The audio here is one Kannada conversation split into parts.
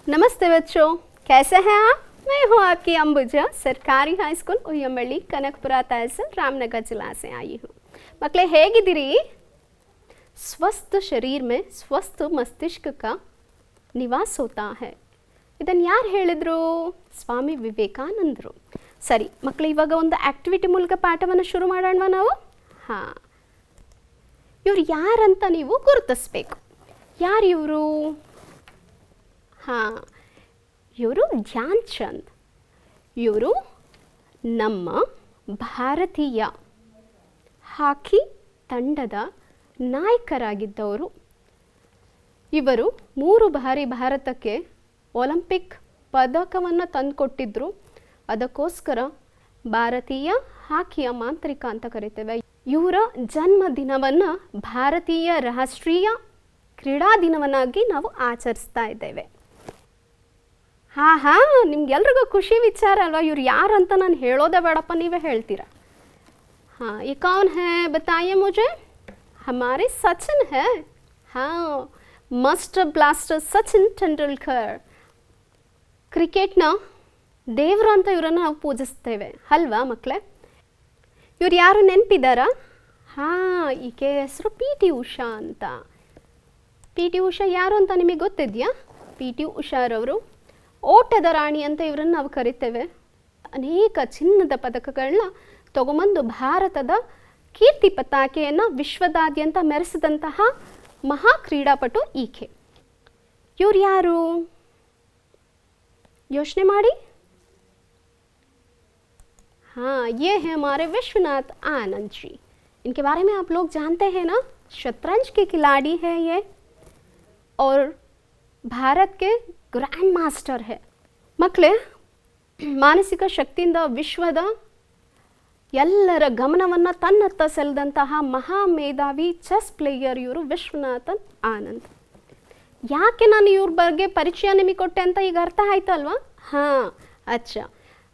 नमस्ते बच्चों, कैसे हैं आप? मैं हूँ आपकी अंबुजा, सरकारी हाई स्कूल उय्यमबಳ್ಳಿ कनकपुरा तहसील रामनगर जिला से आई हूँ। मಕ್ಕಳೇ ಹೇಗಿದ್ದೀರಿ? स्वस्थ शरीर में स्वस्थ मस्तिष्क का निवास होता है. ಇದನ್ನು ಯಾರು ಹೇಳಿದ್ರು? ಸ್ವಾಮಿ ವಿವೇಕಾನಂದರು. ಸರಿ ಮಕ್ಕಳು, ಇವಾಗ ಒಂದು ಆಕ್ಟಿವಿಟಿ ಮೂಲಕ ಪಾಠವನ್ನು ಶುರು ಮಾಡೋಣವಾ ನಾವು? ಹಾಂ, ಇವ್ರು ಯಾರಂತ ನೀವು ಗುರುತಿಸ್ಬೇಕು. ಯಾರು ಇವರು? ಹಾಂ, ಇವರು ಧ್ಯಾನ್ ಚಂದ್. ಇವರು ನಮ್ಮ ಭಾರತೀಯ ಹಾಕಿ ತಂಡದ ನಾಯಕರಾಗಿದ್ದವರು. ಇವರು 3 ಬಾರಿ ಭಾರತಕ್ಕೆ ಒಲಿಂಪಿಕ್ ಪದಕವನ್ನು ತಂದುಕೊಟ್ಟಿದ್ರು. ಅದಕ್ಕೋಸ್ಕರ ಭಾರತೀಯ ಹಾಕಿಯ ಮಾಂತ್ರಿಕ ಅಂತ ಕರಿತೇವೆ. ಇವರ ಜನ್ಮದಿನವನ್ನು ಭಾರತೀಯ ರಾಷ್ಟ್ರೀಯ ಕ್ರೀಡಾ ದಿನವನ್ನಾಗಿ ನಾವು ಆಚರಿಸ್ತಾ ಇದ್ದೇವೆ. ಹಾಂ ಹಾಂ, ನಿಮ್ಗೆಲ್ರಿಗೂ ಖುಷಿ ವಿಚಾರ ಅಲ್ವಾ? ಇವ್ರು ಯಾರು ಅಂತ ನಾನು ಹೇಳೋದೇ ಬೇಡಪ್ಪ, ನೀವೇ ಹೇಳ್ತೀರಾ. हाँ, ये कौन है बताइए मुझे. हमारे सचिन है. हाँ, मास्टर ब्लास्टर सचिन तेंदुलकर. ಕ್ರಿಕೆಟ್ನ ದೇವರು ಅಂತ ಇವರನ್ನು ನಾವು ಪೂಜಿಸ್ತೇವೆ ಅಲ್ವಾ ಮಕ್ಕಳೇ? ಇವ್ರು ಯಾರು ನೆನಪಿದ್ದಾರಾ? ಹಾಂ, ಈಕೆ ಹೆಸರು ಪಿ ಟಿ ಉಷಾ ಅಂತ. ಪಿ ಟಿ ಉಷಾ ಯಾರು ಅಂತ ನಿಮಗೆ ಗೊತ್ತಿದೆಯಾ? ಪಿ ಟಿ ಉಷಾರವರು ಓಟದ ರಾಣಿ ಅಂತ ಇವರನ್ನು ನಾವು ಕರಿತೇವೆ. ಅನೇಕ ಚಿನ್ನದ ಪದಕಗಳನ್ನ ತಗೊಂಬಂದು ಭಾರತದ ಕೀರ್ತಿ ಪತಾಕೆಯನ್ನು ವಿಶ್ವದಾದ್ಯಂತ ಮೆರೆಸಿದಂತಹ ಮಹಾ ಕ್ರೀಡಾಪಟು ಈಕೆ. ಇವ್ರು ಯಾರು ಯೋಚನೆ ಮಾಡಿ. हाँ, ये है हमारे विश्वनाथ आनंद जी. इनके बारे में आप लोग जानते हैं ना? शतरंज के खिलाड़ी है ये और भारत के ग्रैंड मास्टर है. ಮಕ್ಕಳೇ, ಮಾನಸಿಕ ಶಕ್ತಿಯಿಂದ ವಿಶ್ವದ ಎಲ್ಲರ ಗಮನವನ್ನು ತನ್ನತ್ತ ಸೆಳೆದಂತಹ ಮಹಾ ಮೇಧಾವಿ ಚೆಸ್ ಪ್ಲೇಯರ್ ಇವರು ವಿಶ್ವನಾಥನ್ ಆನಂದ್. ಯಾಕೆ ನಾನು ಇವ್ರ ಬಗ್ಗೆ ಪರಿಚಯ ನಿಮಗೆ ಕೊಟ್ಟೆ ಅಂತ ಈಗ ಅರ್ಥ ಆಯ್ತಲ್ವಾ? ಹಾಂ, अच्छा,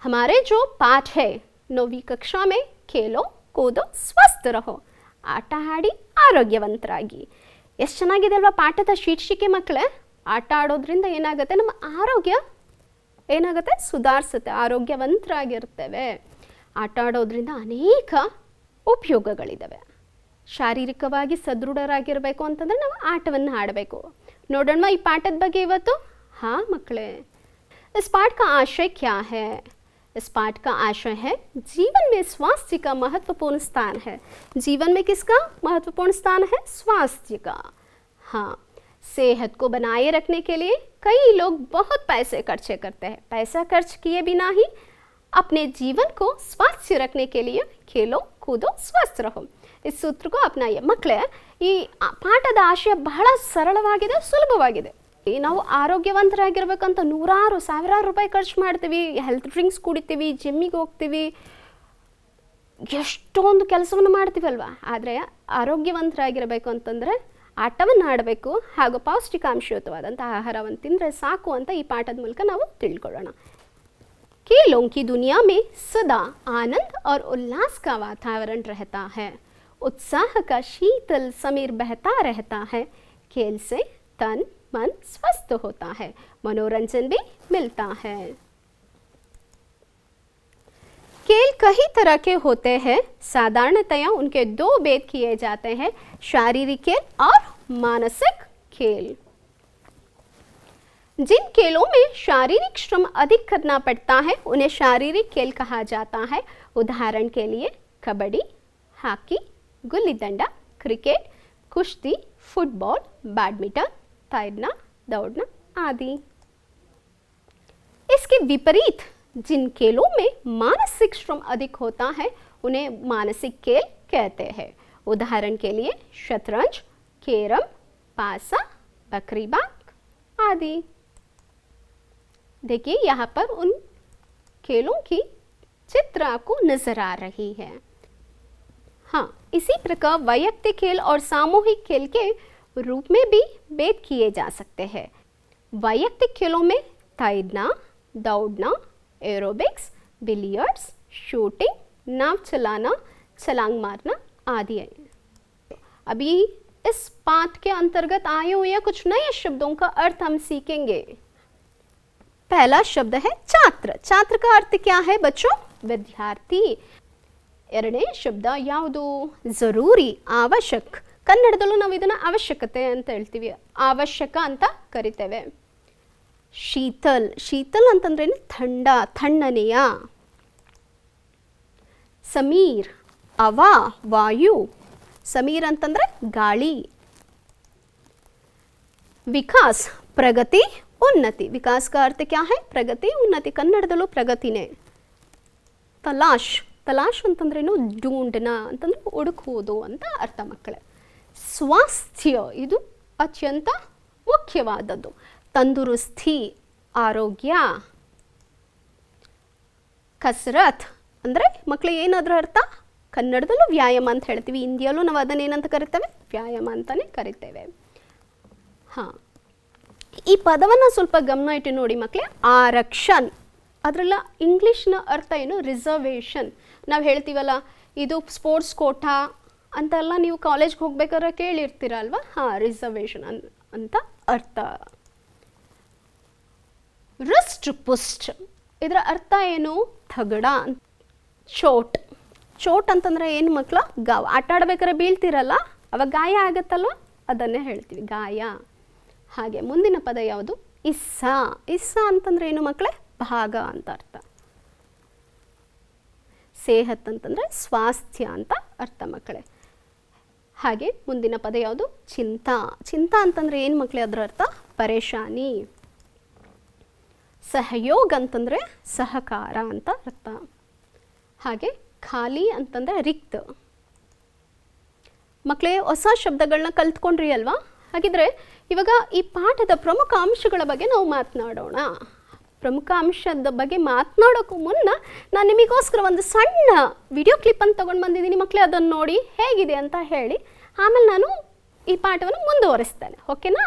हमारे जो पाठ है 9वीं कक्षा में खेलो कूदो स्वस्थ रहो, ಆಟ ಆಡಿ ಆರೋಗ್ಯವಂತರಾಗಿ. ಎಷ್ಟು ಚೆನ್ನಾಗಿದೆ ಅಲ್ವಾ ಪಾಠದ ಶೀರ್ಷಿಕೆ ಮಕ್ಕಳೇ? ಆಟ ಆಡೋದ್ರಿಂದ ಏನಾಗುತ್ತೆ, ನಮ್ಮ ಆರೋಗ್ಯ ಏನಾಗುತ್ತೆ, ಸುಧಾರಿಸುತ್ತೆ, ಆರೋಗ್ಯವಂತರಾಗಿರ್ತೇವೆ. ಆಟ ಆಡೋದ್ರಿಂದ ಅನೇಕ ಉಪಯೋಗಗಳಿದ್ದಾವೆ. ಶಾರೀರಿಕವಾಗಿ ಸದೃಢರಾಗಿರಬೇಕು ಅಂತಂದರೆ ನಾವು ಆಟವನ್ನು ಆಡಬೇಕು. ನೋಡೋಣ ಈ ಪಾಠದ ಬಗ್ಗೆ ಇವತ್ತು. हाँ मಕ್ಕಳೇ, इस पाठ का आशय क्या है? इस पाठ का आशय है जीवन में स्वास्थ्य का महत्वपूर्ण स्थान है. जीवन में किसका महत्वपूर्ण स्थान है? स्वास्थ्य का. हाँ, सेहत को बनाए रखने के लिए कई लोग बहुत पैसे खर्चे करते हैं. पैसा खर्च किए बिना ही अपने जीवन को स्वास्थ्य रखने के लिए खेलो कूदो स्वस्थ रहो. ಈ ಸೂತ್ರ ಅಪ್ನಾಯ. ಮಕ್ಕಳೇ, ಈ ಪಾಠದ ಆಶಯ ಬಹಳ ಸರಳವಾಗಿದೆ, ಸುಲಭವಾಗಿದೆ. ನಾವು ಆರೋಗ್ಯವಂತರಾಗಿರ್ಬೇಕಂತ ನೂರಾರು ಸಾವಿರಾರು ರೂಪಾಯಿ ಖರ್ಚು ಮಾಡ್ತೀವಿ, ಹೆಲ್ತ್ ಡ್ರಿಂಕ್ಸ್ ಕುಡಿತೀವಿ, ಜಿಮ್ಮಿಗೆ ಹೋಗ್ತೀವಿ, ಎಷ್ಟೊಂದು ಕೆಲಸವನ್ನು ಮಾಡ್ತೀವಲ್ವಾ. ಆದರೆ ಆರೋಗ್ಯವಂತರಾಗಿರಬೇಕು ಅಂತಂದರೆ ಆಟವನ್ನು ಆಡಬೇಕು ಹಾಗೂ ಪೌಷ್ಟಿಕಾಂಶಯುತವಾದಂಥ ಆಹಾರವನ್ನು ತಿಂದರೆ ಸಾಕು ಅಂತ ಈ ಪಾಠದ ಮೂಲಕ ನಾವು ತಿಳ್ಕೊಳ್ಳೋಣ. खेलों की दुनिया में सदा आनंद और उल्लास का वातावरण रहता है. उत्साह का शीतल समीर बहता रहता है. खेल से तन मन स्वस्थ होता है, मनोरंजन भी मिलता है. खेल कई तरह के होते हैं. साधारणतया उनके 2 भेद किए जाते हैं, शारीरिक खेल और मानसिक खेल. जिन खेलों में शारीरिक श्रम अधिक करना पड़ता है उन्हें शारीरिक खेल कहा जाता है. उदाहरण के लिए कबड्डी, हॉकी, गुल्ली डंडा, क्रिकेट, कुश्ती, फुटबॉल, बैडमिंटन, तैरना, दौड़ना आदि. इसके विपरीत जिन खेलों में मानसिक श्रम अधिक होता है उन्हें मानसिक खेल कहते हैं. उदाहरण के लिए शतरंज, कैरम, पासा, बकरीबाग आदि. देखिए यहाँ पर उन खेलों की चित्र आपको नजर आ रही है. हाँ, इसी प्रकार वैयक्तिक खेल और सामूहिक खेल के रूप में भी भेद किए जा सकते हैं. वैयक्तिक खेलों में तैरना, दौड़ना, एरोबिक्स, बिलियर्ड्स, शूटिंग, नाव चलाना, छलांग मारना आदि है. अभी इस पाठ के अंतर्गत आए हुए कुछ नए शब्दों का अर्थ हम सीखेंगे. पहला शब्द है छात्र। छात्र का अर्थ क्या है बच्चों? विद्यार्थी। ಎರಡನೇ ಶಬ್ದ ಯಾವುದು? ಜರೂರಿ, ಅವಶ್ಯಕ. ಕನ್ನಡದಲ್ಲೂ ನಾವು ಇದನ್ನು ಅವಶ್ಯಕತೆ ಅಂತ ಹೇಳ್ತೀವಿ, ಅವಶ್ಯಕ ಅಂತ ಕರಿತೇವೆ. ಶೀತಲ್, ಶೀತಲ್ ಅಂತಂದ್ರೇನು? ಥಂಡ, ಥಣ್ಣನೆಯ. ಸಮೀರ್, ಅವ, ವಾಯು. ಸಮೀರ್ ಅಂತಂದ್ರೆ ಗಾಳಿ. विकास, प्रगति, उन्नति. विकास का अर्थ क्या है? प्रगति, उन्नति. ಕನ್ನಡದಲ್ಲೂ ಪ್ರಗತಿನೇ. ತಲಾಶ್, ತಲಾಶ್ ಅಂತಂದ್ರೇನು? ಢೂಂಢನ ಅಂತಂದ್ರೆ ಹುಡುಕುವುದು ಅಂತ ಅರ್ಥ ಮಕ್ಕಳೇ. ಸ್ವಾಸ್ಥ್ಯ, ಇದು ಅತ್ಯಂತ ಮುಖ್ಯವಾದದ್ದು. ತಂದುರುಸ್ತಿ, ಆರೋಗ್ಯ. ಕಸರತ್ ಅಂದರೆ ಮಕ್ಕಳು ಏನಾದರೂ ಅರ್ಥ? ಕನ್ನಡದಲ್ಲೂ ವ್ಯಾಯಾಮ ಅಂತ ಹೇಳ್ತೀವಿ, ಹಿಂದಿಯಲ್ಲೂ ನಾವು ಅದನ್ನೇನಂತ ಕರಿತೇವೆ? ವ್ಯಾಯಾಮ ಅಂತಲೇ ಕರಿತೇವೆ. ಹಾಂ, ಈ ಪದವನ್ನು ಸ್ವಲ್ಪ ಗಮನ ಇಟ್ಟು ನೋಡಿ ಮಕ್ಕಳೇ. ಆರಕ್ಷಣ್, ಅದರಲ್ಲ ಇಂಗ್ಲೀಷ್ನ ಅರ್ಥ ಏನು? ರಿಸರ್ವೇಷನ್. ನಾವು ಹೇಳ್ತೀವಲ್ಲ, ಇದು ಸ್ಪೋರ್ಟ್ಸ್ ಕೋಟಾ ಅಂತೆಲ್ಲ ನೀವು ಕಾಲೇಜ್ಗೆ ಹೋಗ್ಬೇಕಾದ್ರೆ ಕೇಳಿರ್ತೀರಲ್ವ? ಹಾಂ, ರಿಸರ್ವೇಷನ್ ಅಂತ ಅರ್ಥ. ರಿಸ್ಟ್ ಪುಸ್ಟ್, ಇದರ ಅರ್ಥ ಏನು? ತಗಡ. ಚೋಟ್, ಚೋಟ್ ಅಂತಂದ್ರೆ ಏನು ಮಕ್ಕಳ? ಗಾವ. ಆಟ ಆಡ್ಬೇಕಾದ್ರೆ ಬೀಳ್ತೀರಲ್ಲ, ಅವಾಗ ಗಾಯ ಆಗತ್ತಲ್ವ, ಅದನ್ನೇ ಹೇಳ್ತೀವಿ ಗಾಯ. ಹಾಗೆ ಮುಂದಿನ ಪದ ಯಾವುದು? ಇಸ್ಸ. ಇಸ್ಸ ಅಂತಂದ್ರೆ ಏನು ಮಕ್ಕಳೇ? ಭಾಗ ಅಂತ ಅರ್ಥ. ಸೇಹತ್ ಅಂತಂದ್ರೆ ಸ್ವಾಸ್ಥ್ಯ ಅಂತ ಅರ್ಥ ಮಕ್ಕಳೇ. ಹಾಗೆ ಮುಂದಿನ ಪದ ಯಾವುದು? ಚಿಂತಾ. ಚಿಂತಾ ಅಂತಂದ್ರೆ ಏನು ಮಕ್ಕಳೇ? ಅದರ ಅರ್ಥ ಪರೇಶಾನಿ. ಸಹಯೋಗ ಅಂತಂದ್ರೆ ಸಹಕಾರ ಅಂತ ಅರ್ಥ. ಹಾಗೆ ಖಾಲಿ ಅಂತಂದ್ರೆ ರಿಕ್ತ. ಮಕ್ಕಳೇ, ಹೊಸ ಶಬ್ದಗಳನ್ನ ಕಲ್ತ್ಕೊಂಡ್ರಿ ಅಲ್ವಾ? ಹಾಗಿದ್ರೆ ಇವಾಗ ಈ ಪಾಠದ ಪ್ರಮುಖ ಅಂಶಗಳ ಬಗ್ಗೆ ನಾವು ಮಾತನಾಡೋಣ. ಪ್ರಮುಖ ಅಂಶದ ಬಗ್ಗೆ ಮಾತನಾಡೋಕ್ಕೂ ಮುನ್ನ ನಾನು ನಿಮಗೋಸ್ಕರ ಒಂದು ಸಣ್ಣ ವಿಡಿಯೋ ಕ್ಲಿಪ್ಪನ್ನು ತೊಗೊಂಡು ಬಂದಿದ್ದೀನಿ ಮಕ್ಕಳೇ. ಅದನ್ನು ನೋಡಿ ಹೇಗಿದೆ ಅಂತ ಹೇಳಿ ಆಮೇಲೆ ನಾನು ಈ ಪಾಠವನ್ನು ಮುಂದುವರಿಸ್ತೇನೆ. ಓಕೆನಾ?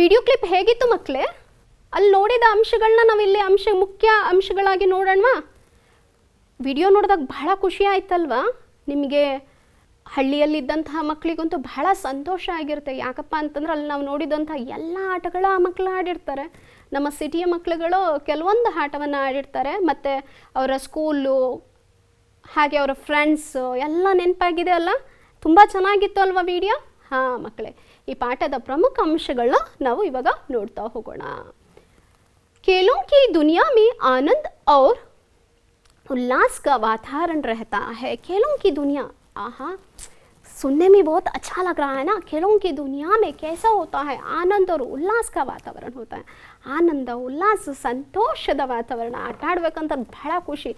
ವಿಡಿಯೋ ಕ್ಲಿಪ್ ಹೇಗಿತ್ತು ಮಕ್ಕಳೇ? ಅಲ್ಲಿ ನೋಡಿದ ಅಂಶಗಳನ್ನ ನಾವಿಲ್ಲಿ ಮುಖ್ಯ ಅಂಶಗಳಾಗಿ ನೋಡೋಣವಾ? ವಿಡಿಯೋ ನೋಡಿದಾಗ ಬಹಳ ಖುಷಿ ಆಯ್ತಲ್ವಾ ನಿಮಗೆ? ಹಳ್ಳಿಯಲ್ಲಿದ್ದಂತಹ ಮಕ್ಕಳಿಗಂತೂ ಬಹಳ ಸಂತೋಷ ಆಗಿರುತ್ತೆ. ಯಾಕಪ್ಪ ಅಂತಂದ್ರೆ ಅಲ್ಲಿ ನಾವು ನೋಡಿದಂಥ ಎಲ್ಲ ಆಟಗಳು ಆ ಮಕ್ಕಳು ಆಡಿರ್ತಾರೆ. ನಮ್ಮ ಸಿಟಿಯ ಮಕ್ಕಳುಗಳು ಕೆಲವೊಂದು ಆಟವನ್ನು ಆಡಿರ್ತಾರೆ, ಮತ್ತು ಅವರ ಸ್ಕೂಲು ಹಾಗೆ ಅವರ ಫ್ರೆಂಡ್ಸು ಎಲ್ಲ ನೆನಪಾಗಿದೆ ಅಲ್ಲ? ತುಂಬ ಚೆನ್ನಾಗಿತ್ತು ಅಲ್ವಾ ವಿಡಿಯೋ? ಹಾಂ ಮಕ್ಕಳೇ, ಈ ಪಾಠದ ಪ್ರಮುಖ ಅಂಶಗಳನ್ನ ನಾವು ಇವಾಗ ನೋಡ್ತಾ ಹೋಗೋಣ. खेलों की दुनिया में आनंद और उल्लास का वातावरण रहता है. खेलों की दुनिया, आहा, सुनने में बहुत अच्छा लग रहा है ना. खेलों की दुनिया में कैसा होता है? आनंद और उल्लास का वातावरण होता है. ಆನಂದ, ಉಲ್ಲಾಸ, ಸಂತೋಷದ ವಾತಾವರಣ. ಆಟ ಆಡ್ಬೇಕಂತ ಬಹಳ ಖುಷಿ.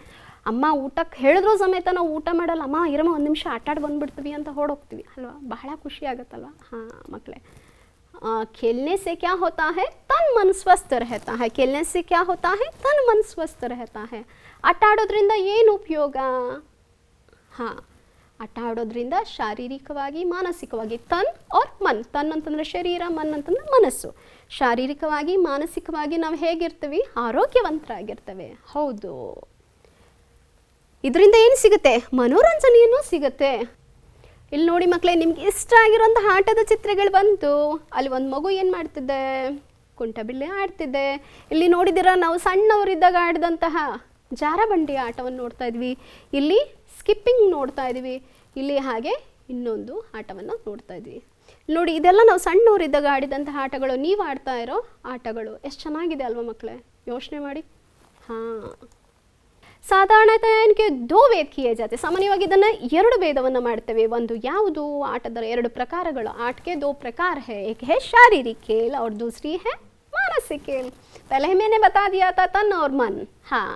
ಅಮ್ಮ ಊಟಕ್ಕೆ ಹೇಳಿದ್ರು ಸಮೇತ ನಾವು ಊಟ ಮಾಡಲ್ಲ, ಅಮ್ಮ ಇರಮ್ಮ ಒಂದು ನಿಮಿಷ ಆಟ ಆಡಿ ಬಂದುಬಿಡ್ತೀವಿ ಅಂತ ಹೊರಡೋಗ್ತೀವಿ ಅಲ್ವಾ? ಬಹಳ ಖುಷಿ ಆಗುತ್ತಲ್ವ? ಹಾಂ ಮಕ್ಕಳೇ, खेलने से क्या होता है? तन मन स्वस्थ रहता है. खेलने से क्या होता है? तन मन स्वस्थ रहता है. ಆಟ ಆಡೋದ್ರಿಂದ ಏನು ಉಪಯೋಗ? ಹಾಂ, ಆಟ ಆಡೋದ್ರಿಂದ ಶಾರೀರಿಕವಾಗಿ ಮಾನಸಿಕವಾಗಿ ತನ್ ಆರ್ ಮನ್. ತನ್ ಅಂತಂದರೆ ಶರೀರ, ಮನ್ ಅಂತಂದರೆ ಮನಸ್ಸು. ಶಾರೀರಿಕವಾಗಿ ಮಾನಸಿಕವಾಗಿ ನಾವು ಹೇಗಿರ್ತೀವಿ? ಆರೋಗ್ಯವಂತರಾಗಿರ್ತೇವೆ. ಹೌದು. ಇದರಿಂದ ಏನು ಸಿಗುತ್ತೆ? ಮನೋರಂಜನೆಯನ್ನು ಸಿಗುತ್ತೆ. ಇಲ್ಲಿ ನೋಡಿ ಮಕ್ಕಳೇ, ನಿಮ್ಗೆ ಇಷ್ಟ ಆಗಿರೋಂಥ ಆಟದ ಚಿತ್ರಗಳು ಬಂತು. ಅಲ್ಲಿ ಒಂದು ಮಗು ಏನು ಮಾಡ್ತಿದ್ದೆ? ಕುಂಟಬಿಲ್ಲೆ ಆಡ್ತಿದ್ದೆ. ಇಲ್ಲಿ ನೋಡಿದ್ದೀರಾ, ನಾವು ಸಣ್ಣವರಿದ್ದಾಗ ಆಡಿದಂತಹ ಜಾರಬಂಡಿ ಆಟವನ್ನು ನೋಡ್ತಾ ಇದ್ವಿ. ಇಲ್ಲಿ ಸ್ಕಿಪ್ಪಿಂಗ್ ನೋಡ್ತಾ ಇದ್ವಿ. ಇಲ್ಲಿ ಹಾಗೆ ಇನ್ನೊಂದು ಆಟವನ್ನು ನೋಡ್ತಾ ಇದ್ವಿ. ನೋಡಿ, ಇದೆಲ್ಲ ನಾವು ಸಣ್ಣವರಿದ್ದಾಗ ಆಡಿದಂತಹ ಆಟಗಳು. ನೀವು ಆಡ್ತಾ ಇರೋ ಆಟಗಳು ಎಷ್ಟು ಚೆನ್ನಾಗಿದೆ ಅಲ್ವಾ ಮಕ್ಕಳೇ? ಯೋಚನೆ ಮಾಡಿ. ಹಾಂ, ಸಾಧಾರಣತಃ ಏನಕ್ಕೆ ದೋ ವೇದ ಕಿಯೇ ಜಾತೆ. ಸಾಮಾನ್ಯವಾಗಿ ಇದನ್ನು ಎರಡು ಭೇದವನ್ನು ಮಾಡ್ತೇವೆ. ಒಂದು ಯಾವುದು? ಆಟದ ಎರಡು ಪ್ರಕಾರಗಳು. आठ के दो प्रकार है. एक है शारीरिक खेल और दूसरी है मानसिक खेल. पहले ही मैंने बता दिया था तन और मन. हाँ,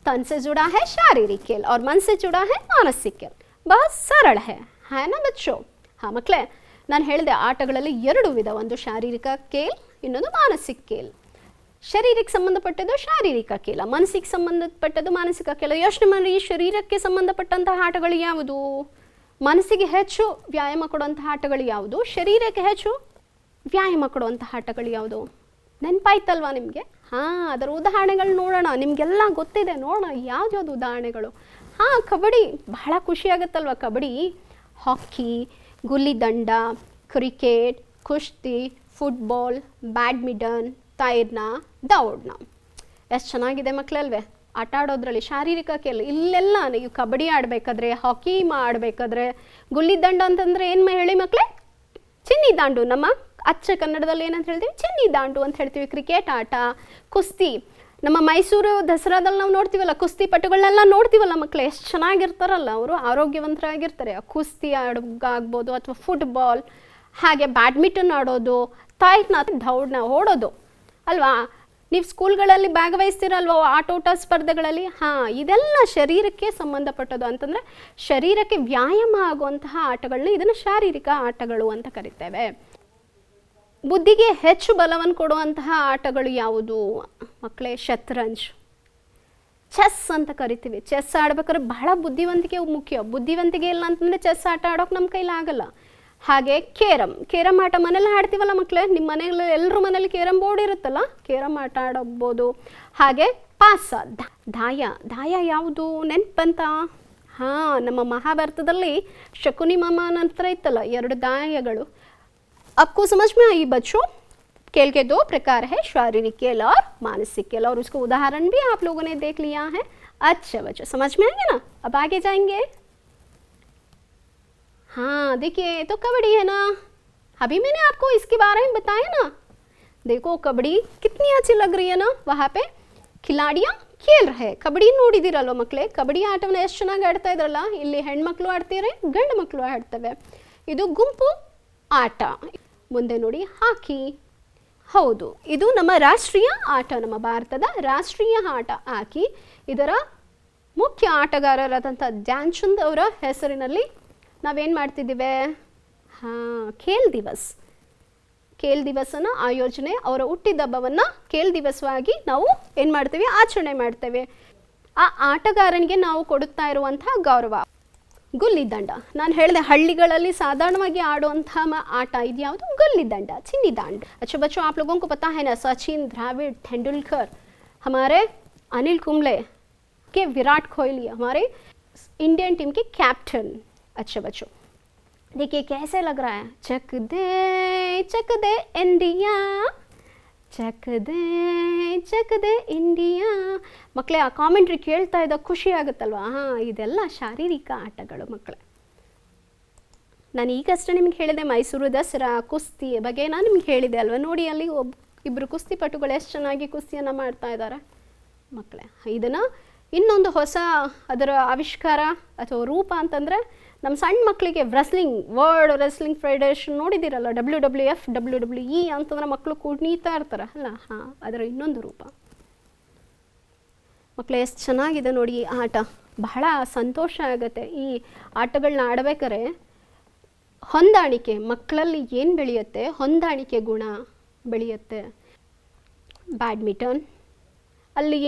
तन से जुड़ा है शारीरिक खेल और मन से जुड़ा है मानसिक खेल. बहुत सरल है ना बच्चों? हाँ ಮಕ್ಕಳೇ, ನಾನು ಹೇಳಿದೆ ಆಟಗಳಲ್ಲಿ ಎರಡು ವಿಧ. ಒಂದು ಶಾರೀರಿಕ ಖೇಲ್, ಇನ್ನೊಂದು ಮಾನಸಿಕ ಖೇಲ್. ಶರೀರಕ್ಕೆ ಸಂಬಂಧಪಟ್ಟದ್ದು ಶಾರೀರಿಕ ಖೇಲ, ಮನಸ್ಸಿಗೆ ಸಂಬಂಧಪಟ್ಟದ್ದು ಮಾನಸಿಕ ಖೇಲ. ಯೋಚನೆ ಮಾಡಿ, ಶರೀರಕ್ಕೆ ಸಂಬಂಧಪಟ್ಟಂತಹ ಆಟಗಳು ಯಾವುದು? ಮನಸ್ಸಿಗೆ ಹೆಚ್ಚು ವ್ಯಾಯಾಮ ಕೊಡುವಂತಹ ಆಟಗಳು ಯಾವುದು? ಶರೀರಕ್ಕೆ ಹೆಚ್ಚು ವ್ಯಾಯಾಮ ಕೊಡುವಂತಹ ಆಟಗಳು ಯಾವುದು? ನೆನಪಾಯ್ತಲ್ವಾ ನಿಮಗೆ? ಹಾಂ, ಅದರ ಉದಾಹರಣೆಗಳು ನೋಡೋಣ. ನಿಮಗೆಲ್ಲ ಗೊತ್ತಿದೆ, ನೋಡೋಣ ಯಾವ್ದು ಉದಾಹರಣೆಗಳು. ಹಾಂ, ಕಬಡ್ಡಿ ಬಹಳ ಖುಷಿಯಾಗುತ್ತಲ್ವ? ಕಬಡ್ಡಿ, ಹಾಕಿ, ಗುಲ್ಲಿದಂಡ, ಕ್ರಿಕೆಟ್, ಕುಸ್ತಿ, ಫುಟ್ಬಾಲ್, ಬ್ಯಾಡ್ಮಿಂಟನ್, ತೈರ್ನ, ದೌಡ್ನ. ಎಷ್ಟು ಚೆನ್ನಾಗಿದೆ ಮಕ್ಕಳಲ್ವೇ ಆಟ ಆಡೋದ್ರಲ್ಲಿ? ಶಾರೀರಿಕ ಖೇಲ್ ಇಲ್ಲೆಲ್ಲ ನೀವು ಕಬಡ್ಡಿ ಆಡಬೇಕಾದ್ರೆ, ಹಾಕಿ ಆಡಬೇಕಾದ್ರೆ, ಗುಲ್ಲಿದಂಡ ಅಂತಂದರೆ ಏನು ಹೇಳಿ ಮಕ್ಕಳೇ? ಚಿನ್ನಿ ದಾಂಡು. ನಮ್ಮ ಅಚ್ಚ ಕನ್ನಡದಲ್ಲಿ ಏನಂತ ಹೇಳ್ತೀವಿ? ಚಿನ್ನಿ ದಾಂಡು ಅಂತ ಹೇಳ್ತೀವಿ. ಕ್ರಿಕೆಟ್ ಆಟ, ಕುಸ್ತಿ. ನಮ್ಮ ಮೈಸೂರು ದಸರಾದಲ್ಲಿ ನಾವು ನೋಡ್ತೀವಲ್ಲ, ಕುಸ್ತಿ ಪಟುಗಳನ್ನೆಲ್ಲ ನೋಡ್ತೀವಲ್ಲ ಮಕ್ಕಳೇ, ಎಷ್ಟು ಚೆನ್ನಾಗಿರ್ತಾರಲ್ಲ ಅವರು, ಆರೋಗ್ಯವಂತರಾಗಿರ್ತಾರೆ. ಕುಸ್ತಿ ಆಗ್ಬೋದು, ಅಥವಾ ಫುಟ್ಬಾಲ್, ಹಾಗೆ ಬ್ಯಾಡ್ಮಿಂಟನ್ ಆಡೋದು, ತೈರ್ನ, ದೌಡ್ನ ಓಡೋದು ಅಲ್ವಾ? ನೀವು ಸ್ಕೂಲ್ಗಳಲ್ಲಿ ಭಾಗವಹಿಸ್ತೀರಲ್ವ ಆಟೋಟ ಸ್ಪರ್ಧೆಗಳಲ್ಲಿ? ಹಾಂ, ಇದೆಲ್ಲ ಶರೀರಕ್ಕೆ ಸಂಬಂಧಪಟ್ಟದ್ದು. ಅಂತಂದರೆ ಶರೀರಕ್ಕೆ ವ್ಯಾಯಾಮ ಆಗುವಂತಹ ಆಟಗಳನ್ನ ಇದನ್ನು ಶಾರೀರಿಕ ಆಟಗಳು ಅಂತ ಕರಿತೇವೆ. ಬುದ್ಧಿಗೆ ಹೆಚ್ಚು ಬಲವನ್ನು ಕೊಡುವಂತಹ ಆಟಗಳು ಯಾವುದು ಮಕ್ಕಳೇ? ಶತರಂಜ್, ಚೆಸ್ ಅಂತ ಕರಿತೀವಿ. ಚೆಸ್ ಆಡ್ಬೇಕಾದ್ರೆ ಬಹಳ ಬುದ್ಧಿವಂತಿಕೆ ಮುಖ್ಯ. ಬುದ್ಧಿವಂತಿಕೆ ಇಲ್ಲ ಅಂತಂದರೆ ಚೆಸ್ ಆಟ ಆಡೋಕೆ ನಮ್ಮ ಕೈಲಿ ಆಗಲ್ಲ. ಹಾಗೆ ಕೇರಮ್ ಆಟ ಮನೇಲಿ ಆಡ್ತೀವಲ್ಲ ಮಕ್ಕಳೇ? ನಿಮ್ಮ ಮನೆಯಲ್ಲಿ ಎಲ್ಲರ ಮನೇಲಿ ಕೇರಮ್ ಬೋರ್ಡ್ ಇರುತ್ತಲ್ಲ, ಕೇರಮ್ ಆಟ ಆಡಬಹುದು. ಹಾಗೆ ಪಾಸ, ದಾಯ ಯಾವುದು ನೆನಪಂತ? ಹಾಂ, ನಮ್ಮ ಮಹಾಭಾರತದಲ್ಲಿ ಶಕುನಿ ಮಾಮನ ಹತ್ರ ಇತ್ತಲ್ಲ ಎರಡು ದಾಯಗಳು. आपको समझ में आई बच्चों? खेल के दो प्रकार है, शारीरिक खेल और मानसिक खेल, और उसका उदाहरण भी आप लोगों ने देख लिया है. अच्छा बच्चों, समझ में आएंगे ना? अब आगे जाएंगे. हाँ देखिए, तो कबड्डी है ना, अभी मैंने आपको इसके बारे में बताया ना. देखो कबड्डी कितनी अच्छी लग रही है ना. वहाँ पे खिलाड़ियाँ खेल रहे. ಕಬಡ್ಡಿ ನೋಡಿದಿರಲ್ವ ಮಕ್ಕಳೇ? ಕಬಡ್ಡಿ ಆಟವನ್ನು ಎಷ್ಟು ಚೆನ್ನಾಗಿ ಆಡ್ತಾ ಇದ್ರಲ್ಲ. ಇಲ್ಲಿ ಹೆಣ್ಮಕ್ಳು ಆಡ್ತೀರಿ, ಗಂಡು ಮಕ್ಕಳು ಆಡ್ತವೆ. ಇದು ಗುಂಪು ಆಟ. ಮುಂದೆ ನೋಡಿ ಹಾಕಿ. ಹೌದು, ಇದು ನಮ್ಮ ರಾಷ್ಟ್ರೀಯ ಆಟ, ನಮ್ಮ ಭಾರತದ ರಾಷ್ಟ್ರೀಯ ಆಟ ಹಾಕಿ. ಇದರ ಮುಖ್ಯ ಆಟಗಾರರಾದಂಥ ಧ್ಯಾನ್ ಚಂದ್ ಅವರ ಹೆಸರಿನಲ್ಲಿ ನಾವೇನು ಮಾಡ್ತಿದ್ದೀವಿ? ಹಾಂ, ಖೇಲ್ ದಿವಸನ ಆಯೋಜನೆ, ಅವರ ಹುಟ್ಟಿದಬ್ಬವನ್ನು ಖೇಲ್ ದಿವಸವಾಗಿ ನಾವು ಏನು ಮಾಡ್ತೀವಿ? ಆಚರಣೆ ಮಾಡ್ತೇವೆ. ಆ ಆಟಗಾರನಿಗೆ ನಾವು ಕೊಡುತ್ತಾ ಇರುವಂತಹ ಗೌರವ. ಗುಲ್ಲಿ ದಂಡ. ನಾನು ಹೇಳಿದೆ ಹಳ್ಳಿಗಳಲ್ಲಿ साधारणವಾಗಿ ಆಡುವಂಥ ಆಟ ಇದು ಯಾವುದು? गुल्ली डंडा, चिन्नी दांड. अच्छा बच्चों, आप लोगों को पता है ना, सचिन, द्रविड़, तेंदुलकर, हमारे अनिल कुंबले के विराट कोहली हमारे इंडियन टीम के कैप्टन. अच्छा बच्चों, देखिए कैसे लग रहा है. चक दे इंडिया, ಚಕ್ ದೆ ಇಂಡಿಯಾ. ಮಕ್ಕಳೇ, ಆ ಕಾಮೆಂಟ್ರಿ ಕೇಳ್ತಾ ಇದ್ದ ಖುಷಿ ಆಗುತ್ತಲ್ವಾ? ಹಾಂ, ಇದೆಲ್ಲ ಶಾರೀರಿಕ ಆಟಗಳು ಮಕ್ಕಳೇ. ನಾನು ಈಗಷ್ಟೇ ನಿಮ್ಗೆ ಹೇಳಿದೆ ಮೈಸೂರು ದಸರಾ ಕುಸ್ತಿ ಬಗ್ಗೆ ನಾನು ನಿಮ್ಗೆ ಹೇಳಿದೆ ಅಲ್ವಾ? ನೋಡಿ, ಅಲ್ಲಿ ಇಬ್ಬರು ಕುಸ್ತಿಪಟುಗಳು ಎಷ್ಟು ಚೆನ್ನಾಗಿ ಕುಸ್ತಿಯನ್ನು ಮಾಡ್ತಾ ಇದ್ದಾರೆ ಮಕ್ಕಳೇ. ಇದನ್ನು ಇನ್ನೊಂದು ಹೊಸ ಅದರ ಆವಿಷ್ಕಾರ ಅಥವಾ ರೂಪ ಅಂತಂದರೆ ನಮ್ಮ ಸಣ್ಣ ಮಕ್ಕಳಿಗೆ ವ್ರೆಸ್ಲಿಂಗ್, ವರ್ಲ್ಡ್ ರೆಸ್ಲಿಂಗ್ ಫೆಡರೇಷನ್ ನೋಡಿದ್ದೀರಲ್ಲ, WWF, WWE ಅಂತಂದ್ರೆ ಮಕ್ಕಳು ಕುಣಿತಾ ಇರ್ತಾರೆ ಅಲ್ಲ? ಹಾಂ, ಅದರ ಇನ್ನೊಂದು ರೂಪ ಮಕ್ಕಳು. ಎಷ್ಟು ಚೆನ್ನಾಗಿದೆ ನೋಡಿ ಈ ಆಟ. ಬಹಳ ಸಂತೋಷ ಆಗುತ್ತೆ ಈ ಆಟಗಳನ್ನ ಆಡಬೇಕಾದ್ರೆ. ಹೊಂದಾಣಿಕೆ ಮಕ್ಕಳಲ್ಲಿ ಏನು ಬೆಳೆಯುತ್ತೆ? ಹೊಂದಾಣಿಕೆ ಗುಣ ಬೆಳೆಯುತ್ತೆ. ಬ್ಯಾಡ್ಮಿಂಟನ್, ಅಲ್ಲಿ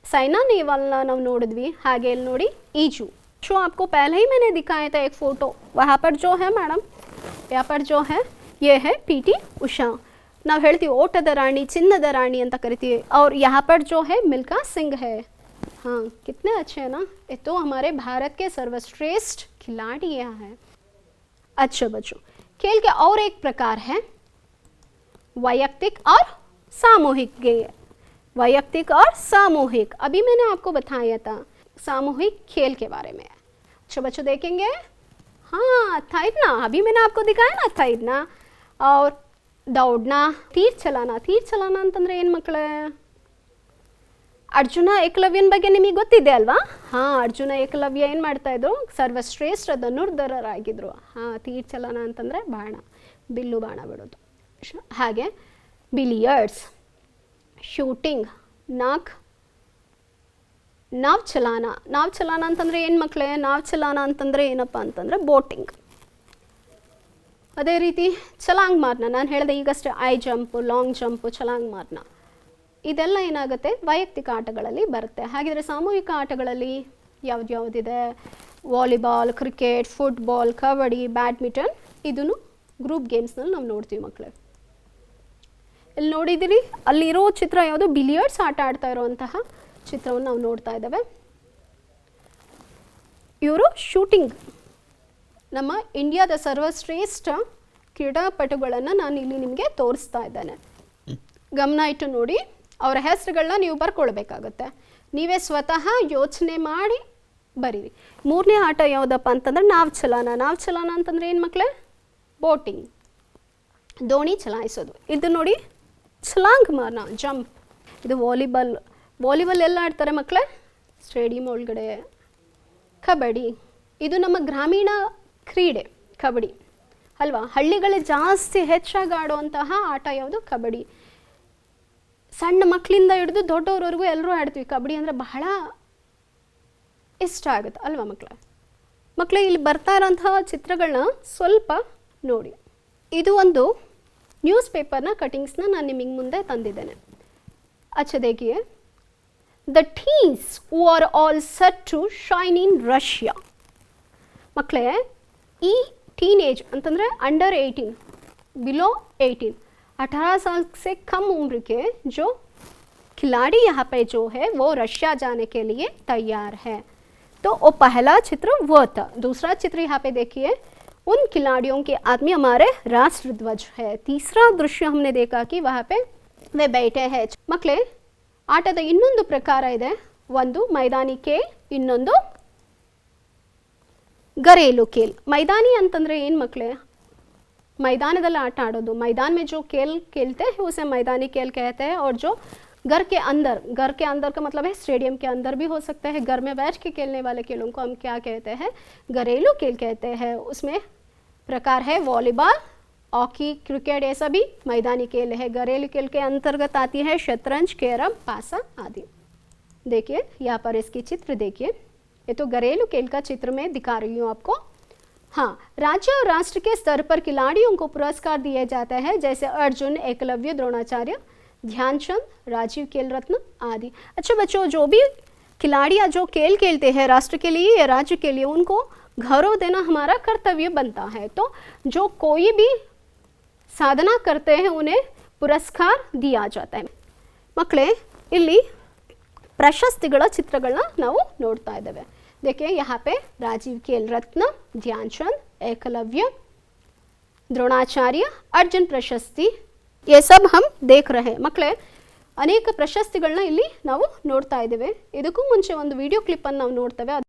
ಸೈನಾ नेहवालನ ನಾವು ನೋಡಿದ್ವಿ. ಹಾಗೆ ಇಲ್ಲಿ ನೋಡಿ ಈಜು. जो आपको पहले ही मैंने दिखाया था एक फ़ोटो, वहाँ पर जो है मैडम, यहाँ पर जो है ये है PT उषा. ನಾವು ಹೇಳ್ತೀವಿ ಓಟದ ರಾಣಿ, ಚಿನ್ನದ ರಾಣಿ ಅಂತ ಕರಿತೀವಿ. और यहाँ पर जो है मिल्खा सिंह है. हाँ, कितने अच्छे हैं ना? ये तो हमारे भारत के सर्वश्रेष्ठ खिलाड़ी यहाँ है. अच्छा बच्चों, खेल के और एक प्रकार है वैयक्तिक और सामूहिक गेम. वैयक्तिक और सामूहिक, अभी मैंने आपको बताया था सामूहिक खेल के बारे में. अच्छा बच्चों, देखेंगे. हाँ, थाइरना अभी मैंने आपको दिखाया ना, थाइरना और दौड़ना, तीर चलाना. तीर चलाना ಅಂತಂದ್ರೆ ಏನು ಮಕ್ಕಳೇ? ಅರ್ಜುನ ಏಕಲವ್ಯನ ಬಗ್ಗೆ ನಿಮಗೆ ಗೊತ್ತಿದೆ ಅಲ್ವಾ? ಹಾಂ, ಅರ್ಜುನ ಏಕಲವ್ಯ ಏನು ಮಾಡ್ತಾಯಿದ್ರು? ಸರ್ವಶ್ರೇಷ್ಠ ಧನುರ್ಧರರಾಗಿದ್ದರು. ಹಾಂ, ತೀರ್ ಚಲನ ಅಂತಂದರೆ ಬಾಣ, ಬಿಲ್ಲು ಬಾಣ ಬಿಡೋದು. ಹಾಗೆ ಬಿಲಿಯರ್ಡ್ಸ್, ಶೂಟಿಂಗ್, ನಾವ್ ಚಲಾನ. ನಾವ್ ಚಲಾನ ಅಂತಂದರೆ ಏನು ಮಕ್ಕಳೇ? ನಾವ್ ಚಲಾನ ಅಂತಂದರೆ ಏನಪ್ಪ ಅಂತಂದರೆ ಬೋಟಿಂಗ್. ಅದೇ ರೀತಿ ಛಲಾಂಗ್ ಮಾರ್ನ, ನಾನು ಹೇಳಿದೆ ಈಗಷ್ಟೇ, ಐ ಜಂಪು, ಲಾಂಗ್ ಜಂಪು, ಛಲಾಂಗ್ ಮಾರ್ನ, ಇದೆಲ್ಲ ಏನಾಗುತ್ತೆ? ವೈಯಕ್ತಿಕ ಆಟಗಳಲ್ಲಿ ಬರುತ್ತೆ. ಹಾಗಿದ್ರೆ ಸಾಮೂಹಿಕ ಆಟಗಳಲ್ಲಿ ಯಾವುದಿದೆ? Volleyball, cricket, football, kabaddi, badminton. ಇದನ್ನು ಗ್ರೂಪ್ ಗೇಮ್ಸ್ನಲ್ಲಿ ನಾವು ನೋಡ್ತೀವಿ ಮಕ್ಕಳೇ. ಇಲ್ಲಿ ನೋಡಿದ್ದೀರಿ, ಅಲ್ಲಿರೋ ಚಿತ್ರ ಯಾವುದು? ಬಿಲಿಯರ್ಡ್ಸ್ ಆಟ ಆಡ್ತಾ ಇರೋವಂತಹ ಚಿತ್ರವನ್ನು ನಾವು ನೋಡ್ತಾ ಇದ್ದೇವೆ. ಇವರು ಶೂಟಿಂಗ್, ನಮ್ಮ ಇಂಡಿಯಾದ ಸರ್ವಶ್ರೇಷ್ಠ ಕ್ರೀಡಾಪಟುಗಳನ್ನು ನಾನು ಇಲ್ಲಿ ನಿಮಗೆ ತೋರಿಸ್ತಾ ಇದ್ದೇನೆ. ಗಮನ ಇಟ್ಟು ನೋಡಿ, ಅವರ ಹೆಸರುಗಳನ್ನ ನೀವು ಬರ್ಕೊಳ್ಬೇಕಾಗುತ್ತೆ. ನೀವೇ ಸ್ವತಃ ಯೋಚನೆ ಮಾಡಿ ಬರೀರಿ. ಮೂರನೇ ಆಟ ಯಾವುದಪ್ಪ ಅಂತಂದರೆ ನಾವ್ ಚಲಾನ. ನಾವ್ ಚಲಾನ ಅಂತಂದರೆ ಏನು ಮಕ್ಕಳೇ? ಬೋಟಿಂಗ್, ದೋಣಿ ಚಲಾಯಿಸೋದು. ಇದು ನೋಡಿ ಛಲಾಂಗ್ ಮಾರ್ನ, ಜಂಪ್. ಇದು ವಾಲಿಬಾಲ್. ವಾಲಿಬಾಲ್ ಎಲ್ಲ ಆಡ್ತಾರೆ ಮಕ್ಕಳೇ? ಸ್ಟೇಡಿಯಂ ಒಳಗಡೆ. ಕಬಡ್ಡಿ, ಇದು ನಮ್ಮ ಗ್ರಾಮೀಣ ಕ್ರೀಡೆ ಕಬಡ್ಡಿ ಅಲ್ವಾ? ಹಳ್ಳಿಗಳೇ ಜಾಸ್ತಿ ಹೆಚ್ಚಾಗಿ ಆಡುವಂತಹ ಆಟ ಯಾವುದು? ಕಬಡ್ಡಿ. ಸಣ್ಣ ಮಕ್ಕಳಿಂದ ಹಿಡಿದು ದೊಡ್ಡವರವರೆಗೂ ಎಲ್ಲರೂ ಆಡ್ತೀವಿ. ಕಬಡ್ಡಿ ಅಂದರೆ ಬಹಳ ಇಷ್ಟ ಆಗುತ್ತೆ ಅಲ್ವಾ ಮಕ್ಕಳೇ? ಇಲ್ಲಿ ಬರ್ತಾ ಇರೋಂತಹ ಚಿತ್ರಗಳನ್ನ ಸ್ವಲ್ಪ ನೋಡಿ. ಇದು ಒಂದು ನ್ಯೂಸ್ ಪೇಪರ್ನ ಕಟಿಂಗ್ಸ್ನ ನಾನು ನಿಮಗೆ ಮುಂದೆ ತಂದಿದ್ದೇನೆ. अच्छा देखिए, the teens who are all set to shine in Russia. ಮಕ್ಕಳೇ, ಈ टीनेज ಅಂತಂದರೆ अंडर 18, बिलो 18, 18 साल से कम उम्र के जो खिलाड़ी यहाँ पे जो है वो रशिया जाने के लिए तैयार है. तो वो पहला चित्र वो था. दूसरा चित्र यहाँ पे देखिए, उन खिलाड़ियों के आदमी हमारे राष्ट्र ध्वज है. तीसरा दृश्य हमने देखा कि वहाँ पे वे बैठे हैं. ಮಕ್ಕಳೇ, ಆಟದ ಇನ್ನೊಂದು ಪ್ರಕಾರ ಇದೆ. ಒಂದು ಮೈದಾನಿ ಖೇಲ್, ಇನ್ನೊಂದು घरेलू खेल. मैदानी ಅಂತಂದರೆ ಏನು ಮಕ್ಕಳೇ? मैदानದಲ್ಲಿ ಆಟ ಆಡೋದು. मैदान में जो खेल खेलते हैं उसे मैदानी खेल कहते हैं. और जो घर के अंदर का मतलब है स्टेडियम के अंदर भी हो सकता है. घर में बैठ के खेलने वाले खेलों को हम क्या कहते हैं? घरेलू खेल कहते हैं. उसमें प्रकार है वॉलीबॉल, हॉकी, क्रिकेट, ये सभी मैदानी खेल है. घरेलू खेल के अंतर्गत आती है शतरंज, कैरम, पासा आदि. देखिए यहाँ पर इसकी चित्र देखिए. ये तो घरेलू खेल का चित्र में दिखा रही हूँ आपको. हाँ, राज्य और राष्ट्र के स्तर पर खिलाड़ियों को पुरस्कार दिए जाते हैं, जैसे अर्जुन, एकलव्य, द्रोणाचार्य, ध्यानचंद, राजीव खेल रत्न आदि. अच्छा बच्चों, जो भी खिलाड़ी जो खेल खेलते हैं राष्ट्र के लिए या राज्य के लिए, उनको गौरव देना हमारा कर्तव्य बनता है। तो जो कोई भी साधना करते हैं उन्हें पुरस्कार दिया जाता है। ಮಕ್ಕಳೇ ಇಲ್ಲಿ ಪ್ರಶಸ್ತಿಗಳ ಚಿತ್ರಗಳನ್ನ ನಾವು ನೋಡ್ತಾ ಇದ್ದೇವೆ। देखिए यहाँ पे राजीव खेल रत्न, ध्यानचंद, एकलव्य, द्रोणाचार्य, अर्जुन प्रशस्ति, ये सब हम देख रहे हैं। ಮಕ್ಕಳೇ ಅನೇಕ ಪ್ರಶಸ್ತಿಗಳನ್ನ ಇಲ್ಲಿ ನಾವು ನೋಡ್ತಾ ಇದ್ದೇವೆ। ಇದಕ್ಕೂ ಮುಂಚೆ ಒಂದು ವಿಡಿಯೋ ಕ್ಲಿಪ್ ಅನ್ನು ನಾವು ನೋಡ್ತೇವೆ।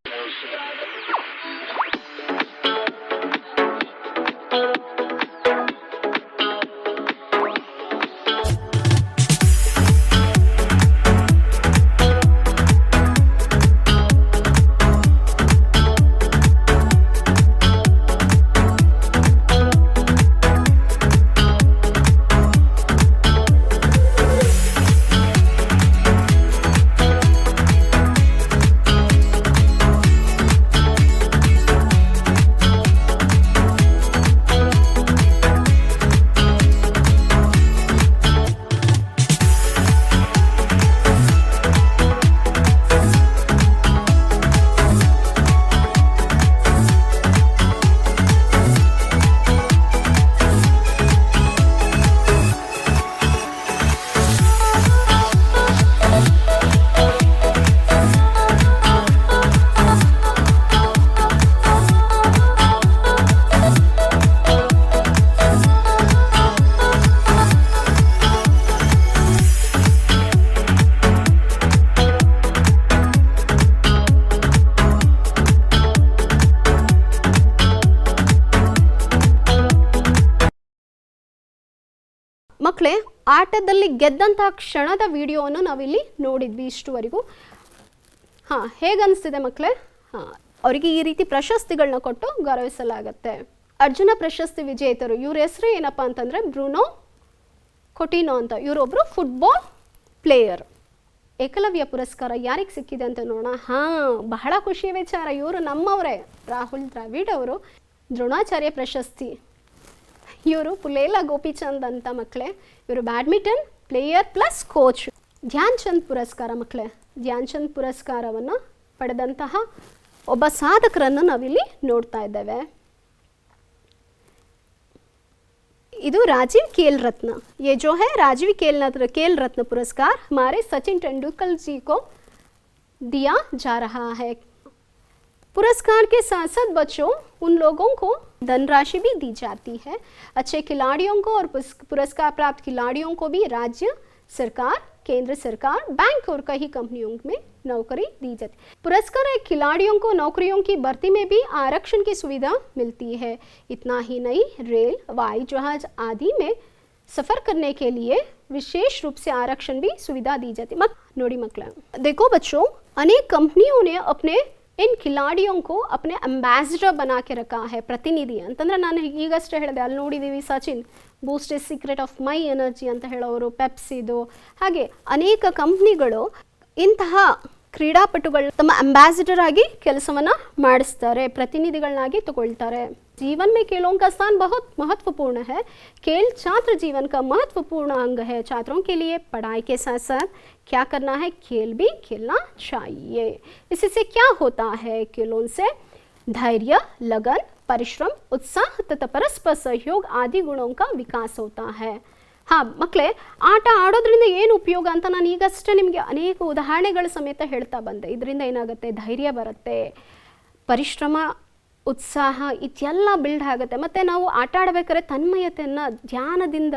ಮಕ್ಕಳೇ ಆಟದಲ್ಲಿ ಗೆದ್ದಂತಹ ಕ್ಷಣದ ವಿಡಿಯೋವನ್ನು ನಾವಿಲ್ಲಿ ನೋಡಿದ್ವಿ ಇಷ್ಟುವರೆಗೂ। ಹಾಂ, ಹೇಗನ್ನಿಸ್ತಿದೆ ಮಕ್ಕಳೇ? ಹಾಂ, ಅವರಿಗೆ ಈ ರೀತಿ ಪ್ರಶಸ್ತಿಗಳನ್ನ ಕೊಟ್ಟು ಗೌರವಿಸಲಾಗತ್ತೆ। ಅರ್ಜುನ ಪ್ರಶಸ್ತಿ ವಿಜೇತರು ಇವ್ರ ಹೆಸರು ಏನಪ್ಪ ಅಂತಂದರೆ ಬ್ರೂನೋ ಕೊಟಿನೋ ಅಂತ, ಇವರೊಬ್ಬರು ಫುಟ್ಬಾಲ್ ಪ್ಲೇಯರ್। ಏಕಲವ್ಯ ಪುರಸ್ಕಾರ ಯಾರಿಗೆ ಸಿಕ್ಕಿದೆ ಅಂತ ನೋಡೋಣ। ಹಾಂ, ಬಹಳ ಖುಷಿಯ ವಿಚಾರ, ಇವರು ನಮ್ಮವರೇ, ರಾಹುಲ್ ದ್ರಾವಿಡ್ ಅವರು। ದ್ರೋಣಾಚಾರ್ಯ ಪ್ರಶಸ್ತಿ ಇವರು ಪುಲೇಲ ಗೋಪಿಚಂದ್ ಅಂತ ಮಕ್ಕಳೇ, ಇವರು badminton player plus coach. Dhyan Chand ಪುರಸ್ಕಾರ ಮಕ್ಕಳೇ, ಧ್ಯಾನ್ ಚಂದ್ ಪುರಸ್ಕಾರವನ್ನು ಪಡೆದಂತಹ ಒಬ್ಬ ಸಾಧಕರನ್ನು ನಾವಿಲ್ಲಿ ನೋಡ್ತಾ ಇದ್ದೇವೆ। ಇದು ರಾಜೀವ್ खेल रत्न, ये जो है राजीव खेल रत्न पुरस्कार हमारे सचिन तेंदुलकर जी को दिया जा रहा है। पुरस्कार के साथ साथ बच्चों उन लोगों को धनराशि भी दी जाती है। अच्छे खिलाड़ियों को और पुरस्कार प्राप्त खिलाड़ियों को भी राज्य सरकार, केंद्र सरकार, बैंक और कई कंपनियों में नौकरी दी जाती है। पुरस्कार खिलाड़ियों को नौकरियों की भर्ती में भी आरक्षण की सुविधा मिलती है। इतना ही नहीं, रेल, हवाई जहाज आदि में सफ़र करने के लिए विशेष रूप से आरक्षण भी सुविधा दी जाती है। नोड़ी मकला देखो बच्चों, अनेक कंपनियों ने अपने इन खिलाड़ियों को अपने अंबेसिडर बना के रखा है, प्रतिनिधि ಅಂತಂದ್ರೆ ನಾನು ಈಗಷ್ಟೇ ಹೇಳಿದೆ, ಅಲ್ಲಿ ನೋಡಿದ್ದೀವಿ Sachin Boost is secret of my energy ಅಂತ ಹೇಳೋರು, ಪೆಪ್ಸಿದು, ಹಾಗೆ ಅನೇಕ ಕಂಪ್ನಿಗಳು ಇಂತಹ ಕ್ರೀಡಾಪಟುಗಳು ತಮ್ಮ ಅಂಬಾಸಿಡರ್ ಆಗಿ ಕೆಲಸವನ್ನ ಮಾಡಿಸ್ತಾರೆ, ಪ್ರತಿನಿಧಿಗಳನ್ನಾಗಿ ತಗೊಳ್ತಾರೆ। जीवन में खेलों का स्थान बहुत महत्वपूर्ण है। खेल छात्र जीवन का महत्वपूर्ण अंग है। छात्रों के लिए पढ़ाई के साथ साथ क्या करना है, खेल भी खेलना चाहिए। इससे क्या होता है, खेलों से धैर्य, लगन, परिश्रम, उत्साह तथा परस्पर सहयोग आदि गुणों का विकास होता है। ಹಾಂ ಮಕ್ಕಳೇ, ಆಟ ಆಡೋದ್ರಿಂದ ಏನು ಉಪಯೋಗ ಅಂತ ನಾನು ಈಗಷ್ಟೇ ನಿಮಗೆ ಅನೇಕ ಉದಾಹರಣೆಗಳ ಸಮೇತ ಹೇಳ್ತಾ ಬಂದೆ। ಇದರಿಂದ ಏನಾಗುತ್ತೆ, ಧೈರ್ಯ ಬರುತ್ತೆ, ಪರಿಶ್ರಮ, ಉತ್ಸಾಹ ಇದೆಲ್ಲ ಬಿಲ್ಡ್ ಆಗುತ್ತೆ। ಮತ್ತು ನಾವು ಆಟ ಆಡಬೇಕಾದ್ರೆ ತನ್ಮಯತೆಯನ್ನು ಧ್ಯಾನದಿಂದ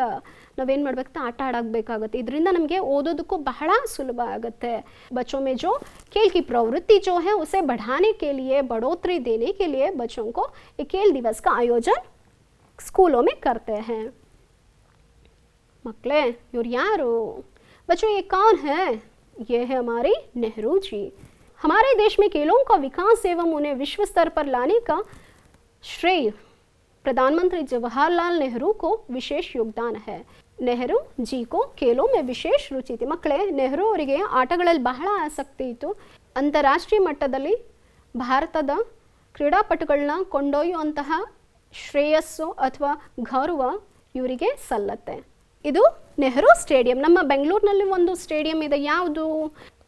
ನಾವೇನು ಮಾಡಬೇಕು, ಆಟ ಆಡಬೇಕಾಗುತ್ತೆ। ಇದರಿಂದ ನಮಗೆ ಓದೋದಕ್ಕೂ ಬಹಳ ಸುಲಭ ಆಗುತ್ತೆ। बच्चों में जो खेल की प्रवृत्ति जो है उसे बढ़ाने के लिए, बढ़ोतरी देने के लिए बच्चों को एक खेल दिवस का आयोजन स्कूलों में करते हैं। मकले इवर यारो बच्चों, ये कौन है? ये है हमारे नेहरू जी। हमारे देश में खेलों का विकास एवं उन्हें विश्व स्तर पर लाने का श्रेय प्रधानमंत्री जवाहरलाल नेहरू को विशेष योगदान है। नेहरू जी को खेलों में विशेष रुचि थी। मಕ್ಕಳೇ, ನೆಹರು ಅವರಿಗೆ ಆಟಗಳಲ್ಲಿ ಬಹಳ ಆಸಕ್ತಿ ಇತ್ತು। ಅಂತಾರಾಷ್ಟ್ರೀಯ ಮಟ್ಟದಲ್ಲಿ ಭಾರತದ ಕ್ರೀಡಾಪಟುಗಳನ್ನ ಕೊಂಡೊಯ್ಯುವಂತಹ ಶ್ರೇಯಸ್ಸು ಅಥವಾ ಗೌರವ ಇವರಿಗೆ ಸಲ್ಲತ್ತೆ। ಇದು ನೆಹರು ಸ್ಟೇಡಿಯಂ, ನಮ್ಮ ಬೆಂಗಳೂರಿನಲ್ಲಿ ಒಂದು ಸ್ಟೇಡಿಯಂ ಇದೆ, ಯಾವುದು?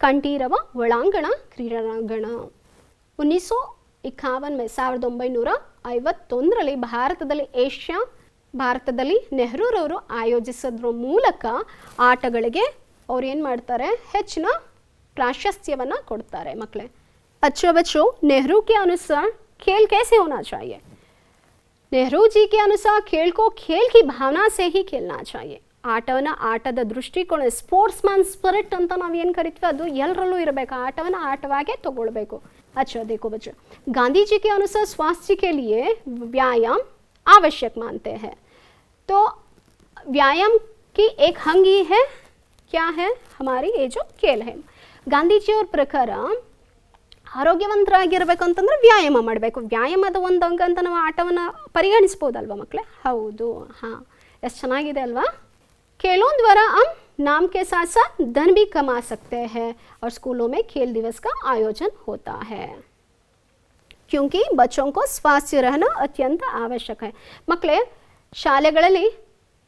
ಕಂಠೀರವ ಒಳಾಂಗಣ ಕ್ರೀಡಾಂಗಣ। 1951ರಲ್ಲಿ ಭಾರತದಲ್ಲಿ ನೆಹರೂರವರು ಆಯೋಜಿಸೋದ್ರ ಮೂಲಕ ಆಟಗಳಿಗೆ ಅವ್ರು ಏನು ಮಾಡ್ತಾರೆ, ಹೆಚ್ಚಿನ ಪ್ರಾಶಸ್ತ್ಯವನ್ನು ಕೊಡ್ತಾರೆ ಮಕ್ಕಳೇ. अच्छा बच्चों, नेहरू के अनुसार खेल कैसे होना चाहिए? नेहरू जी के अनुसार खेल को खेल की भावना से ही खेलना चाहिए. ಆಟವನ್ನು ಆಟದ ದೃಷ್ಟಿಕೋನ, ಸ್ಪೋರ್ಟ್ಸ್ ಮ್ಯಾನ್ ಸ್ಪಿರಿಟ್ ಅಂತ ನಾವು ಏನು ಕರಿತೀವಿ ಅದು ಎಲ್ಲರಲ್ಲೂ ಇರಬೇಕು. ಆಟವನ್ನು ಆಟವಾಗೇ ತಗೊಳ್ಬೇಕು. अच्छा देखो बच्चों, गांधी जी के अनुसार स्वास्थ्य के लिए व्यायाम आवश्यक मानते हैं. तो व्यायाम की एक अंग ही है, क्या है, हमारी ये जो खेल है. ಗಾಂಧೀಜಿಯವ್ರ ಪ್ರಕಾರ ಆರೋಗ್ಯವಂತರಾಗಿರಬೇಕು ಅಂತಂದ್ರೆ ವ್ಯಾಯಾಮ ಮಾಡಬೇಕು. ವ್ಯಾಯಾಮದ ಒಂದು ಅಂಗ ಅಂತ ನಾವು ಆಟವನ್ನು ಪರಿಗಣಿಸ್ಬೋದಲ್ವ ಮಕ್ಕಳೇ? ಹೌದು, ಹಾಂ, ಎಷ್ಟು ಚೆನ್ನಾಗಿದೆ ಅಲ್ವಾ? खेलों द्वारा हम नाम के साथ साथ धन भी कमा सकते हैं और स्कूलों में खेल दिवस का आयोजन होता है क्योंकि बच्चों को स्वस्थ रहना अत्यंत आवश्यक है. ಮಕ್ಕಳೇ, ಶಾಲೆಗಳಲ್ಲಿ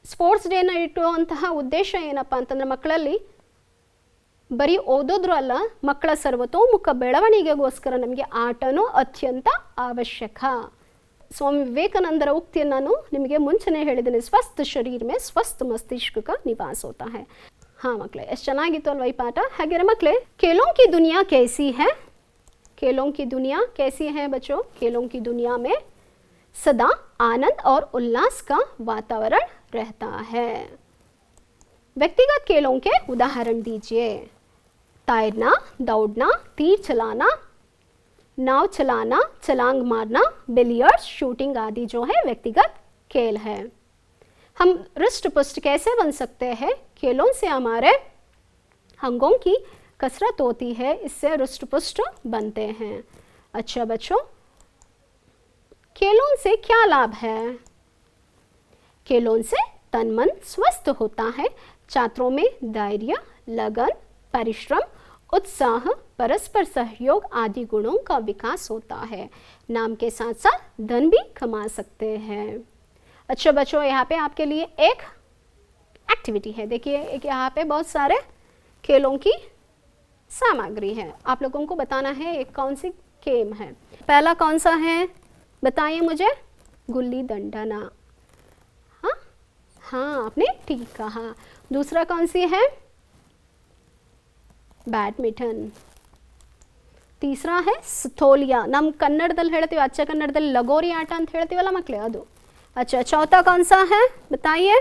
ಸ್ಪೋರ್ಟ್ಸ್ ಡೇನ ಇಟ್ಟುವಂತಹ ಉದ್ದೇಶ ಏನಪ್ಪ ಅಂತಂದರೆ ಮಕ್ಕಳಲ್ಲಿ ಬರೀ ಓದೋದ್ರು ಅಲ್ಲ, ಮಕ್ಕಳ ಸರ್ವತೋಮುಖ ಬೆಳವಣಿಗೆಗೋಸ್ಕರ ನಮಗೆ ಆಟನೂ ಅತ್ಯಂತ ಅವಶ್ಯಕ. स्वामी विवेकानंदर उक्ति ನಾನು ನಿಮಗೆ ಮುಂಚೆನೇ ಹೇಳಿದ್ದೇನೆ, ಸ್ವಸ್ಥ ಶರೀರ में स्वस्थ मस्तिष्क का निवास होता है. हाँ ಮಕ್ಕಳೇ, ಎಷ್ಟು ಚೆನ್ನಾಗಿತ್ತು ಅಲ್ವಾ ಈ ಪಾಠ? ಹಾಗೆ ಮಕ್ಕಳೇ, खेलों की दुनिया कैसी है? खेलों की दुनिया कैसी है बच्चों? खेलों की दुनिया में सदा आनंद और उल्लास का वातावरण रहता है. व्यक्तिगत खेलों के उदाहरण दीजिए. तैरना, दौड़ना, तीर चलाना, नाव चलाना, छलांग मारना, बिलियर्ड्स, शूटिंग आदि जो है व्यक्तिगत खेल है. हम हृष्ट पुष्ट कैसे बन सकते हैं? खेलों से हमारे अंगों की कसरत होती है, इससे हृष्ट पुष्ट बनते हैं. अच्छा बच्चों, खेलों से क्या लाभ है? खेलों से तन मन स्वस्थ होता है. छात्रों में धैर्य, लगन, परिश्रम, उत्साह, परस्पर सहयोग आदि गुणों का विकास होता है. नाम के साथ साथ धन भी कमा सकते हैं. अच्छा बच्चों, यहाँ पे आपके लिए एक एक्टिविटी है. देखिए, एक यहाँ पे बहुत सारे खेलों की सामग्री है. आप लोगों को बताना है एक कौन सी गेम है. पहला कौन सा है बताइए मुझे? गुल्ली डंडा. हाँ हाँ, आपने ठीक कहा. दूसरा कौन सी है? ಬ್ಯಾಡ್ಮಿಂಟನ್. ತೀಸರಾ है ಸ್ಥೋಲಿಯಾ. ನಮ್ಮ ಕನ್ನಡದಲ್ಲಿ ಹೇಳ್ತೀವಿ, ಅಚ್ಚ ಕನ್ನಡದಲ್ಲಿ ಲಗೋರಿ ಆಟ ಅಂತ ಹೇಳ್ತೀವಲ್ಲ ಮಕ್ಕಳೇ, ಅದು. अच्छा, चौथा कौन सा है बताइए?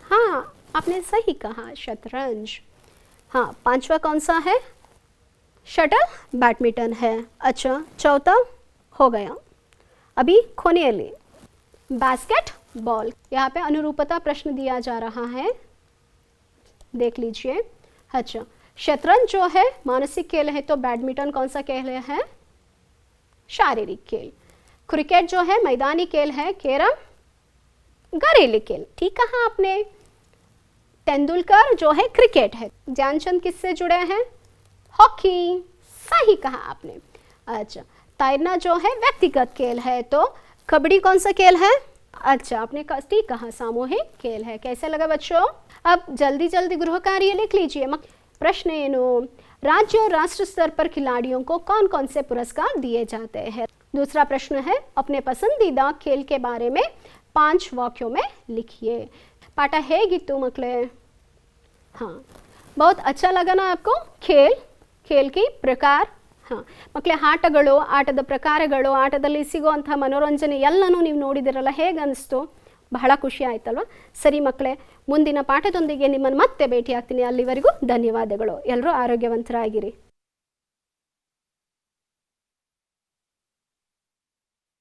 हाँ, आपने सही कहा, शतरंज. हाँ, पांचवा कौन सा है? शटल बैडमिंटन है. अच्छा, चौथा हो गया. अभी खोनियली बास्केटबॉल. यहाँ पे अनुरूपता प्रश्न दिया जा रहा है, देख लीजिए. अच्छा, शतरंज जो है मानसिक खेल है, तो बैडमिंटन कौन सा खेल है? शारीरिक खेल. क्रिकेट जो है मैदानी खेल है. कैरम घरेलू खेल. ठीक कहा आपने. तेंदुलकर जो है क्रिकेट है. ध्यानचंद किससे जुड़े हैं? हॉकी. सही कहा आपने. अच्छा, तैरना जो है व्यक्तिगत खेल है, तो कबड्डी कौन सा खेल है? अच्छा, आपने ठीक कहा, सामूहिक खेल है. कैसे लगा बच्चों? अब जल्दी जल्दी गृह कार्य लिख लीजिए. प्रश्न ಏನು? राज्य और राष्ट्र स्तर पर खिलाड़ियों को कौन कौन से पुरस्कार दिए जाते हैं? दूसरा प्रश्न है, अपने पसंदीदा खेल के बारे में 5 वाक्यों में लिखिए. पाठ ಹೇಗಿತ್ತು ಮಕ್ಕಳೇ? हाँ, बहुत अच्छा लगा ना आपको? खेल की प्रकार. ಹಾಂ ಮಕ್ಕಳೇ, ಆಟಗಳು, ಆಟದ ಪ್ರಕಾರಗಳು, ಆಟದಲ್ಲಿ ಸಿಗುವಂಥ ಮನೋರಂಜನೆ ಎಲ್ಲನೂ ನೀವು ನೋಡಿದಿರಲ್ಲ, ಹೇಗೆ ಅನಿಸ್ತು? ಬಹಳ ಖುಷಿ ಆಯ್ತಲ್ವ? ಸರಿ ಮಕ್ಕಳೇ, ಮುಂದಿನ ಪಾಠದೊಂದಿಗೆ ನಿಮ್ಮನ್ನು ಮತ್ತೆ ಭೇಟಿ ಆಗ್ತೀನಿ. ಅಲ್ಲಿವರೆಗೂ ಧನ್ಯವಾದಗಳು. ಎಲ್ಲರೂ ಆರೋಗ್ಯವಂತರಾಗಿರಿ.